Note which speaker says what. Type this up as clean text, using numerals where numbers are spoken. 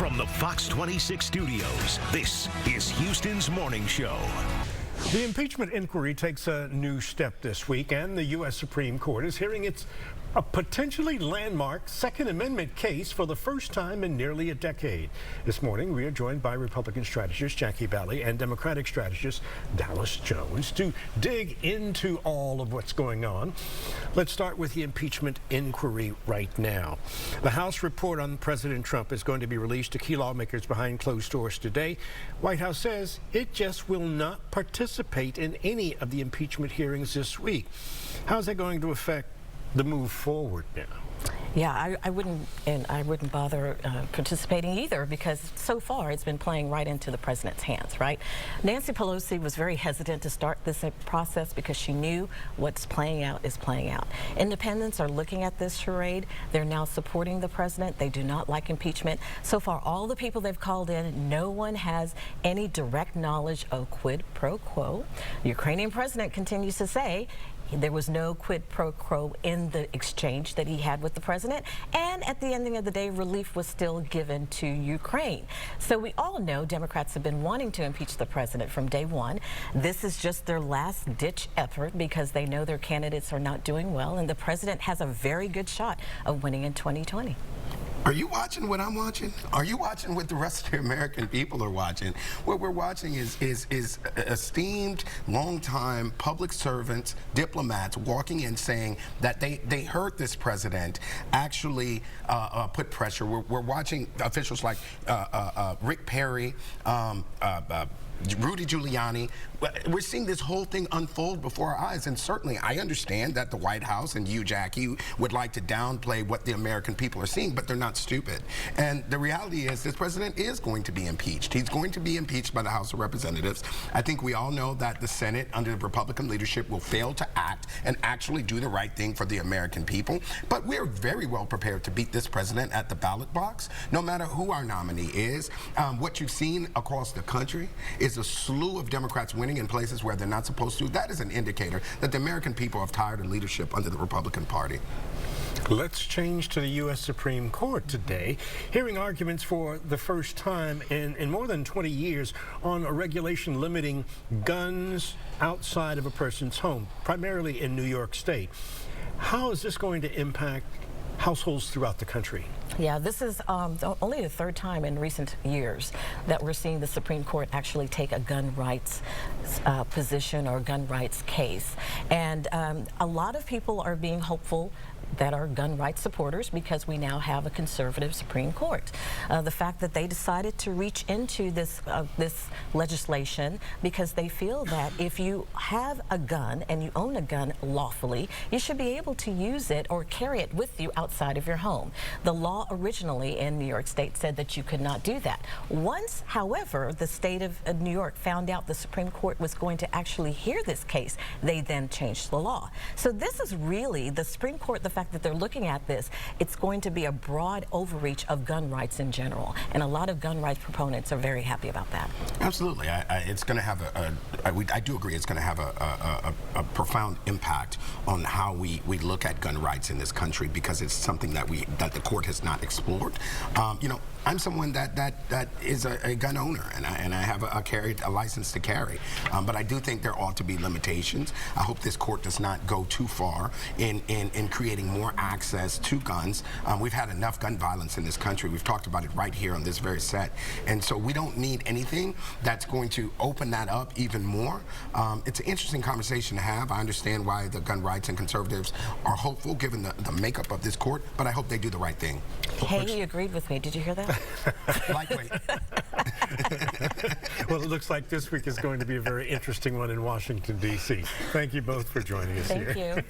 Speaker 1: From the Fox 26 studios, this is Houston's Morning Show.
Speaker 2: The impeachment inquiry takes a new step this week, and the U.S. Supreme Court is hearing a potentially landmark Second Amendment case for the first time in nearly a decade. This morning, we are joined by Republican strategist Jacquie Baly and Democratic strategist Dallas Jones to dig into all of what's going on. Let's start with the impeachment inquiry right now. The House report on President Trump is going to be released to key lawmakers behind closed doors today. White House says it just will not participate in any of the impeachment hearings this week. How's that going to affect the move forward now?
Speaker 3: Yeah, I wouldn't bother participating either, because so far it's been playing right into the president's hands, right? Nancy Pelosi was very hesitant to start this process because she knew what's playing out is playing out. Independents are looking at this charade. They're now supporting the president. They do not like impeachment. So far, all the people they've called in, no one has any direct knowledge of quid pro quo. The Ukrainian president continues to say there was no quid pro quo in the exchange that he had with the president, and at the ending of the day, relief was still given to Ukraine. So we all know Democrats have been wanting to impeach the president from day one. This is just their last-ditch effort because they know their candidates are not doing well, and the president has a very good shot of winning in 2020.
Speaker 4: Are you watching what I'm watching? Are you watching what the rest of the American people are watching? What we're watching is esteemed, long-time public servants, diplomats walking in saying that they heard this president actually put pressure. We're watching officials like Rick Perry, Rudy Giuliani. We're seeing this whole thing unfold before our eyes, and certainly I understand that the White House and you, Jackie, would like to downplay what the American people are seeing, but they're not stupid. And the reality is this president is going to be impeached. He's going to be impeached by the House of Representatives. I think we all know that the Senate, under the Republican leadership, will fail to act and actually do the right thing for the American people. But we're very well prepared to beat this president at the ballot box, no matter who our nominee is. What you've seen across the country is a slew of Democrats winning in places where they're not supposed to. That is an indicator that the American people are tired of leadership under the Republican Party.
Speaker 2: Let's change to the U.S. Supreme Court today, hearing arguments for the first time in more than 20 years on a regulation limiting guns outside of a person's home, primarily in New York State. How is this going to impact households throughout the country?
Speaker 3: Yeah, this is only the third time in recent years that we're seeing the Supreme Court actually take a gun rights position or gun rights case. And a lot of people are being hopeful that are gun rights supporters because we now have a conservative Supreme Court. The fact that they decided to reach into this legislation because they feel that if you have a gun and you own a gun lawfully, you should be able to use it or carry it with you outside of your home. The law originally in New York State said that you could not do that. Once, however, the state of New York found out the Supreme Court was going to actually hear this case, they then changed the law. So this is really the Supreme Court, the fact that they're looking at this, it's going to be a broad overreach of gun rights in general, and a lot of gun rights proponents are very happy about that.
Speaker 4: Absolutely. It's going to have I do agree it's going to have a profound impact on how we look at gun rights in this country, because it's something that the court has not explored. You know, I'm someone that is a gun owner, and I have a license to carry. But I do think there ought to be limitations. I hope this court does not go too far in creating more access to guns. We've had enough gun violence in this country. We've talked about it right here on this very set. And so we don't need anything that's going to open that up even more. It's an interesting conversation to have. I understand why the gun rights and conservatives are hopeful given the makeup of this court, but I hope they do the right thing.
Speaker 3: Haley agreed with me. Did you hear that?
Speaker 4: Lightweight.
Speaker 2: Well, it looks like this week is going to be a very interesting one in Washington, D.C. Thank you both for joining us here.
Speaker 3: Thank you.